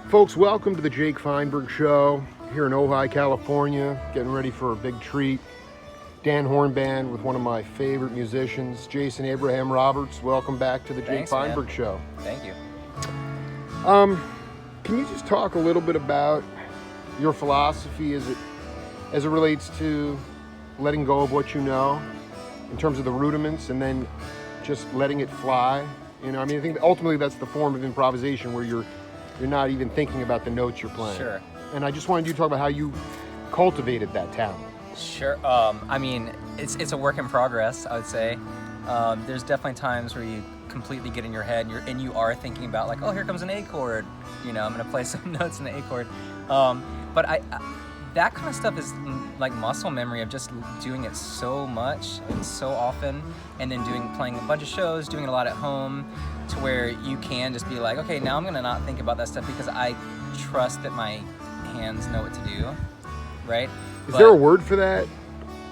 Folks, welcome to the Jake Feinberg Show here in Ojai, California. Getting ready for a big treat. Dan Horn Band with one of my favorite musicians, Jason Abraham Roberts. Welcome back to the Jake Feinberg Show. Thank you. Can you just talk a little bit about your philosophy as it relates to letting go of what you know in terms of the rudiments and then just letting it fly? You know, I mean, I think ultimately that's the form of improvisation where you're not even thinking about the notes you're playing. Sure. And I just wanted you to talk about how you cultivated that talent. Sure. I mean, it's a work in progress, I would say. There's definitely times where you completely get in your head and you are thinking about like, oh, here comes an A chord. You know, I'm gonna play some notes in the A chord. But I that kind of stuff is like muscle memory of just doing it so much and so often, and then playing a bunch of shows, doing it a lot at home, to where you can just be like, okay, now I'm gonna not think about that stuff because I trust that my hands know what to do, right? Is there a word for that?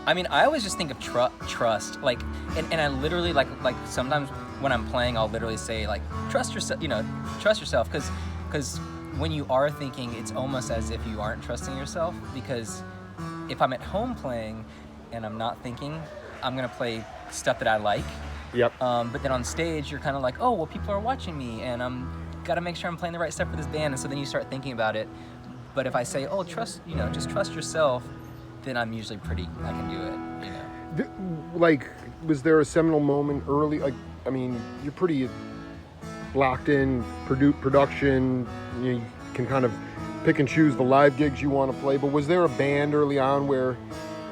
I mean, I always just think of trust, like, and I literally like sometimes when I'm playing, I'll literally say like, trust yourself, trust yourself, because when you are thinking, it's almost as if you aren't trusting yourself, because if I'm at home playing and I'm not thinking, I'm gonna play stuff that I like. Yep. But then on stage, you're kind of like, oh, well, people are watching me, and I'm gotta make sure I'm playing the right stuff for this band, and so then you start thinking about it. But if I say, oh, just trust yourself, then I'm usually I can do it, Like, was there a seminal moment early? Like, I mean, you're pretty locked in production. You can kind of pick and choose the live gigs you want to play. But was there a band early on where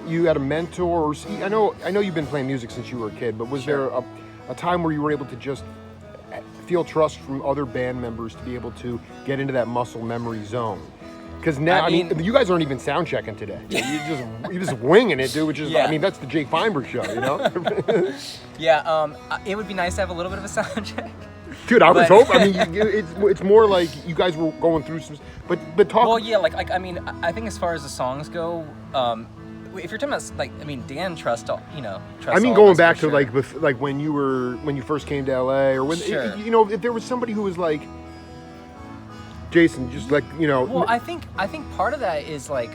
you had a mentor? Or I know you've been playing music since you were a kid, but was there a time where you were able to just feel trust from other band members to be able to get into that muscle memory zone? Because now, I mean, you guys aren't even sound checking today. You're just winging it, dude. Which is, I mean, that's the Jake Feinberg Show, you know? Yeah. It would be nice to have a little bit of a sound check. Dude, I was hoping. I mean, it's more like you guys were going through some, but talk. Well, yeah, like I mean, I think as far as the songs go, if you're talking about like, I mean, Dan trusts all. I mean, going back to like when you first came to LA, or when if there was somebody who was like, Jason, just like, Well, I think part of that is like,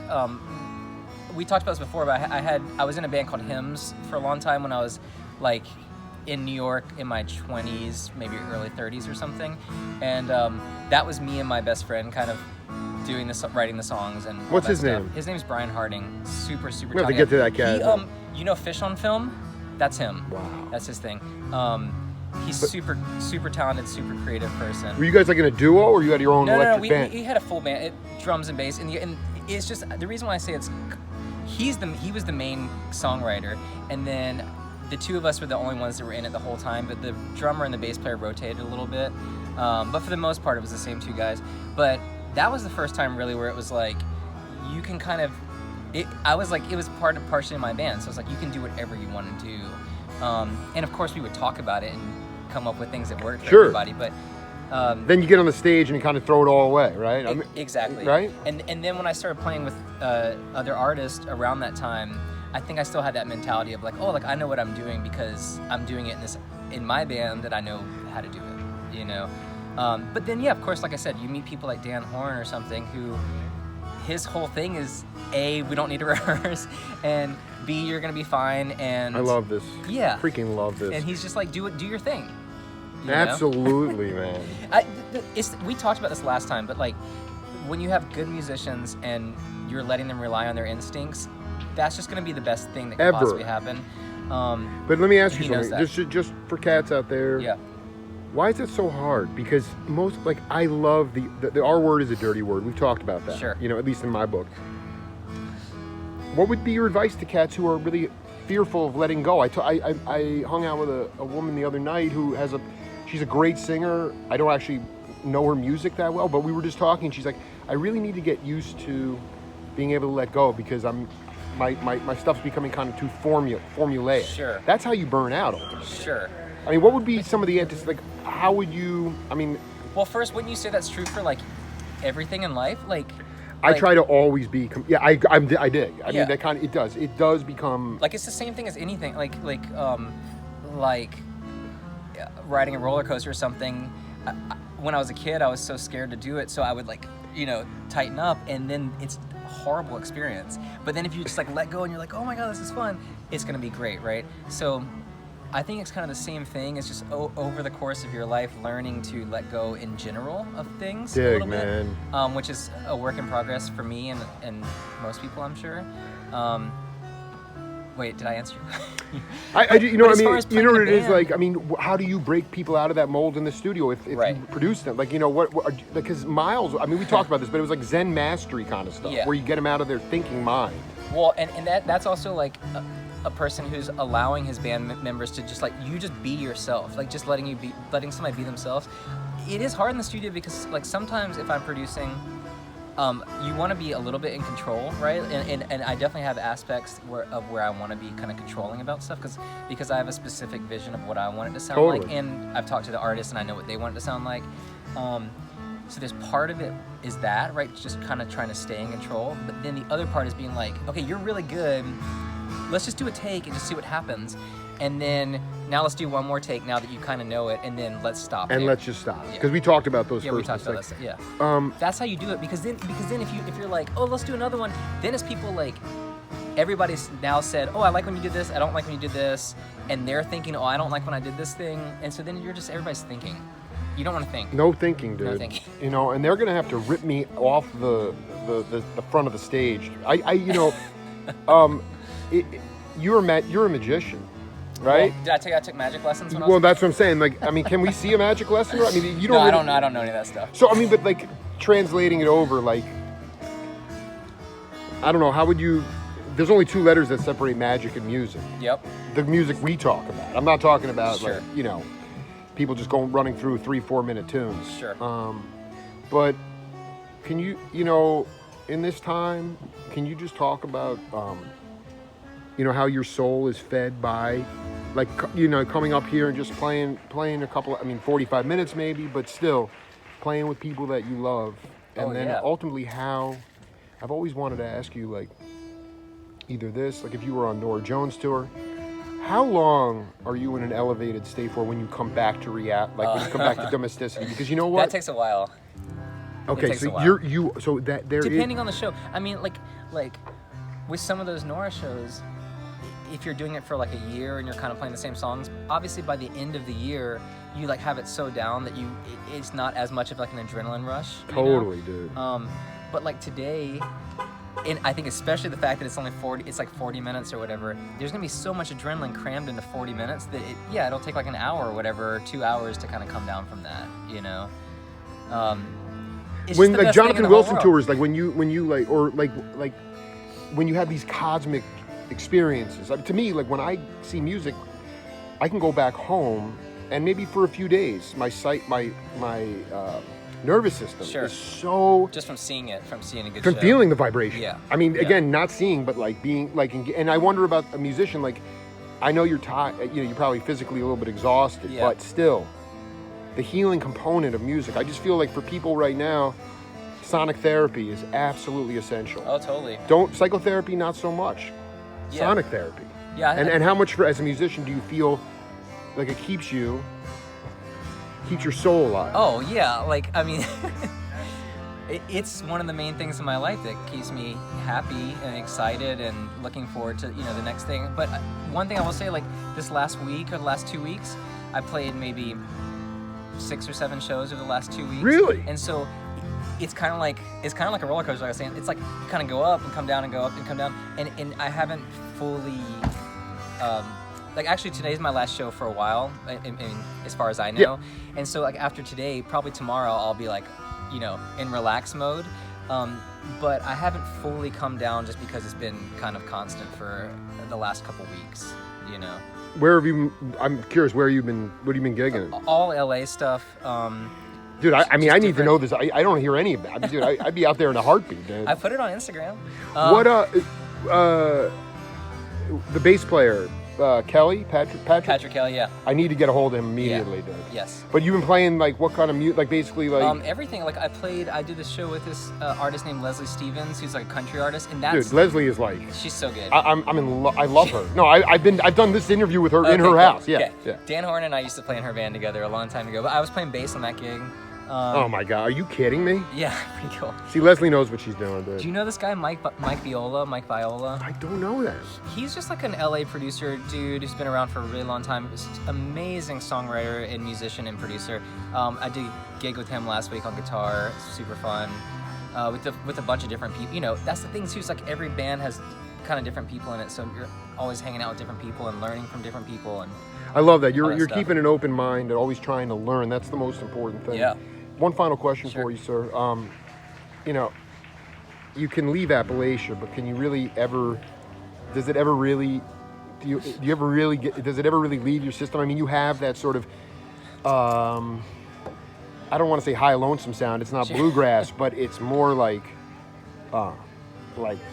we talked about this before, but I was in a band called Hymns for a long time when I was like in New York in my 20s, maybe early 30s or something, and that was me and my best friend kind of doing this, writing the songs and all What's that his stuff. name? His name's Brian Harding. Super We have to get to that cat. Fish on Film? That's him. Wow. That's his thing. He's super talented, super creative person. Were you guys like in a duo, or you had your own electric band? We had a full band, drums and bass, and it's just the reason why I say he was the main songwriter, and then the two of us were the only ones that were in it the whole time. But the drummer and the bass player rotated a little bit, but for the most part, it was the same two guys. But that was the first time really where it was like you can kind of. I was like, it was partially of my band, so it's like you can do whatever you want to do. And of course we would talk about it and come up with things that worked for everybody, but then you get on the stage and you kind of throw it all away, right? Exactly. Right? And then when I started playing with other artists around that time, I think I still had that mentality of like, oh, like I know what I'm doing because I'm doing it in my band that I know how to do it, But then, yeah, of course, like I said, you meet people like Dan Horn or something who his whole thing is A, we don't need to rehearse, and B, you're gonna be fine. And I love this. Yeah, freaking love this. And he's just like, do your thing. Absolutely, man. We talked about this last time, but like when you have good musicians and you're letting them rely on their instincts, that's just gonna be the best thing that could possibly happen. But let me ask you something, just for cats out there. Yeah. Why is it so hard? Because I love the R word is a dirty word. We've talked about that. Sure. At least in my book. What would be your advice to cats who are really fearful of letting go? I hung out with a woman the other night who she's a great singer. I don't actually know her music that well, but we were just talking. She's like, I really need to get used to being able to let go because my stuff's becoming kind of too formulaic. Sure. That's how you burn out ultimately. Sure. I mean, what would be some of the how would you, Well, first, wouldn't you say that's true for like everything in life? I try to always be, I dig. I mean, that kind of, it does become. Like, it's the same thing as anything, like riding a roller coaster or something. when I was a kid, I was so scared to do it, so I would like, tighten up, and then it's a horrible experience. But then if you just like let go and you're like, oh my god, this is fun, it's gonna be great, right? So I think it's kind of the same thing. It's just over the course of your life, learning to let go in general of things a little bit, which is a work in progress for me and most people, I'm sure. Wait, did I answer you? You know what it is like. I mean, how do you break people out of that mold in the studio if you produce them? Like, because Miles, I mean, we talked about this, but it was like Zen mastery kind of stuff, where you get them out of their thinking mind. Well, and that's also like a person who's allowing his band members to just like, you just be yourself, like just letting somebody be themselves. It is hard in the studio because like sometimes if I'm producing, you want to be a little bit in control, right? And I definitely have aspects where I want to be kind of controlling about stuff because I have a specific vision of what I want it to sound like, and I've talked to the artists and I know what they want it to sound like. So there's part of it is that, right? Just kind of trying to stay in control. But then the other part is being like, okay, you're really good. Let's just do a take and just see what happens. And then now let's do one more take now that you kind of know it, and then let's stop. And let's just stop because we talked about those. Yeah, first we talked about that. Yeah. That's how you do it because then if you're like, oh, let's do another one, then it's people like, everybody's now said, oh, I like when you did this, I don't like when you did this, and they're thinking, oh, I don't like when I did this thing, and so then everybody's thinking. You don't want to think. No thinking, dude. No thinking. And they're gonna have to rip me off the front of the stage. You're a magician, right? Well, did I tell you I took magic lessons when I was Well, that's what I'm saying. Like, I mean, can we see a magic lesson? I mean, you don't. No, really... I don't know any of that stuff. So I mean, but like translating it over, like, I don't know. How would you? There's only two letters that separate magic and music. Yep. The music we talk about. I'm not talking about like people just going running through 3-4 minute tunes. Sure. But can you, in this time, can you just talk about, how your soul is fed by, like, coming up here and just playing a couple, 45 minutes maybe, but still playing with people that you love. And ultimately how, I've always wanted to ask you, like, either this, like if you were on Nora Jones' tour, how long are you in an elevated state for when you come back to when you come back to domesticity? Because you know what? That takes a while. Okay, so depending on the show. I mean, like with some of those Nora shows, if you're doing it for like a year and you're kind of playing the same songs, obviously by the end of the year, you like have it so down that it's not as much of like an adrenaline rush. Totally, dude. But like today, and I think especially the fact that it's only 40 minutes or whatever, there's gonna be so much adrenaline crammed into 40 minutes that it'll take like an hour or whatever, 2 hours to kind of come down from that, when like Jonathan Wilson tours, like when you like, or like when you have these cosmic experiences, to me, like when I see music, I can go back home and maybe for a few days, my nervous system is so just from seeing a good from show. Feeling the vibration. Yeah. I mean, again, not seeing, but like being like, and I wonder about a musician. Like, I know you're tired. You're probably physically a little bit exhausted, but still, the healing component of music. I just feel like for people right now, sonic therapy is absolutely essential. Oh, totally. Psychotherapy, not so much. Sonic therapy. Yeah. And how much as a musician do you feel like it keeps your soul alive? Oh yeah, like I mean, it's one of the main things in my life that keeps me happy and excited and looking forward to the next thing. But one thing I will say, like this last week or the last 2 weeks, I played maybe 6 or 7 shows over the last 2 weeks. Really? And so it's kind of like a roller coaster. Like I was saying, it's like you kind of go up and come down and go up and come down, and I haven't fully. Like actually today's my last show for a while, as far as I know, and so like after today, probably tomorrow I'll be like, in relax mode, but I haven't fully come down just because it's been kind of constant for the last couple weeks, Where have you? I'm curious. Where you been? What have you been gigging? All LA stuff. Dude, I need to know this. I don't hear any of that. Dude, I'd be out there in a heartbeat, dude. I put it on Instagram. The bass player. Kelly, Patrick Kelly, yeah. I need to get a hold of him immediately, dude. Yes. But you've been playing like what kind of music? Like basically like everything. Like I did this show with this artist named Leslie Stevens, who's like a country artist, and that's dude. Leslie is like she's so good. I'm in love. I love her. No, I've done this interview with her in her house. Yeah, yeah. Dan Horn and I used to play in her band together a long time ago. But I was playing bass on that gig. Oh my God, are you kidding me? Yeah, pretty cool. See, Leslie knows what she's doing, dude. Do you know this guy, Mike Viola? I don't know that. He's just like an LA producer dude who's been around for a really long time. He's an amazing songwriter and musician and producer. I did a gig with him last week on guitar. It's super fun. With a bunch of different people. You know, that's the thing too. It's like every band has kind of different people in it, so you're always hanging out with different people and learning from different people. And I love that. You're stuff. keeping an open mind and always trying to learn. That's the most important thing. Yeah. One final question Sure. for you, sir. You know, you can leave Appalachia, but can you really ever? Does it ever really? Do you ever really get? Does it ever really leave your system? I mean, you have that sort of. I don't want to say high lonesome sound. It's not Sure. bluegrass, but it's more like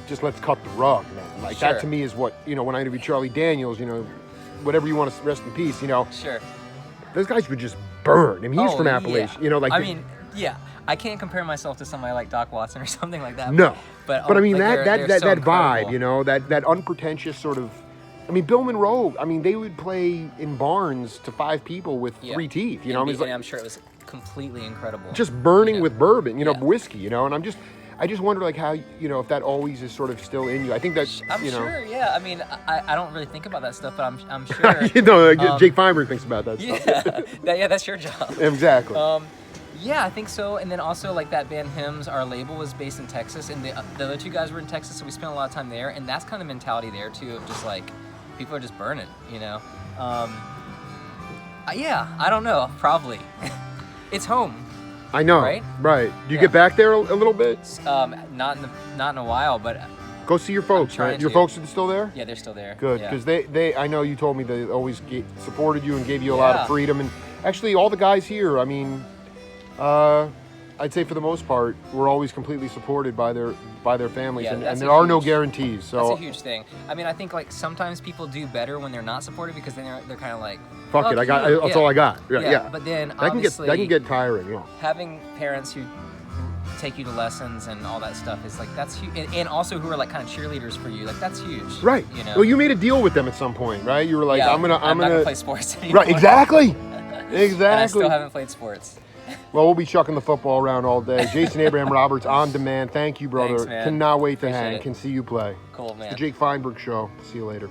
just let's cut the rug, man. Like Sure. that to me is what, you know, when I interviewed Charlie Daniels, you know, whatever you want to rest in peace, you know, Sure. those guys would just burn. I mean, he's Oh, from yeah. Appalachia, you know, like. I mean, yeah. I can't compare myself to somebody like Doc Watson or something like that. No, but I mean like, they're so that vibe, incredible. you know, that unpretentious sort of. I mean, Bill Monroe. I mean, they would play in barns to 5 people with Yeah. 3 teeth. You know, I mean, it's and like I'm sure it was completely incredible. just burning you know? with bourbon, you know, Yeah. whiskey, you know. And I just wonder, like, how, you know, if that always is sort of still in you. I think that, I'm you know. sure, yeah. I mean, I don't really think about that stuff, but I'm sure. You know, like, Jake Feinberg thinks about that stuff. Yeah, that's your job. Exactly. Yeah, I think so. And then also like that band Hymns, our label was based in Texas, and the other 2 guys were in Texas, so we spent a lot of time there. And that's kind of mentality there too, of just like people are just burning, you know. Yeah, I don't know, probably. It's home. I know. Right? Right. Do you Yeah. get back there a little bit? Not in a while, but Go see your folks, trying right? Your to. folks are still there? yeah, they're still there. Good, Yeah. because they I know you told me they always supported you and gave you a lot Yeah. of freedom. And actually, all the guys here, I mean, I'd say for the most part, we're always completely supported by their families, Yeah, and that's there a are no huge- guarantees. That's So a huge thing. I mean, I think like sometimes people do better when they're not supported because then they're kind of like, fuck it, that's yeah. all I got. Yeah, Yeah, yeah. but then That can obviously get tiring. Yeah. having parents who take you to lessons and all that stuff is like that's huge, and also who are like kind of cheerleaders for you, like that's huge. Right. You know. Well, you made a deal with them at some point, right? You were like, Yeah, I'm not gonna gonna play sports anymore. Right. Exactly. And I Exactly. still haven't played sports. Well, we'll be chucking the football around all day. Jason Abraham Roberts on demand. Thank you, brother. Thanks, man. Cannot wait to Appreciate hang. it. Can see you play. Cool, man. The Jake Feinberg Show. See you later.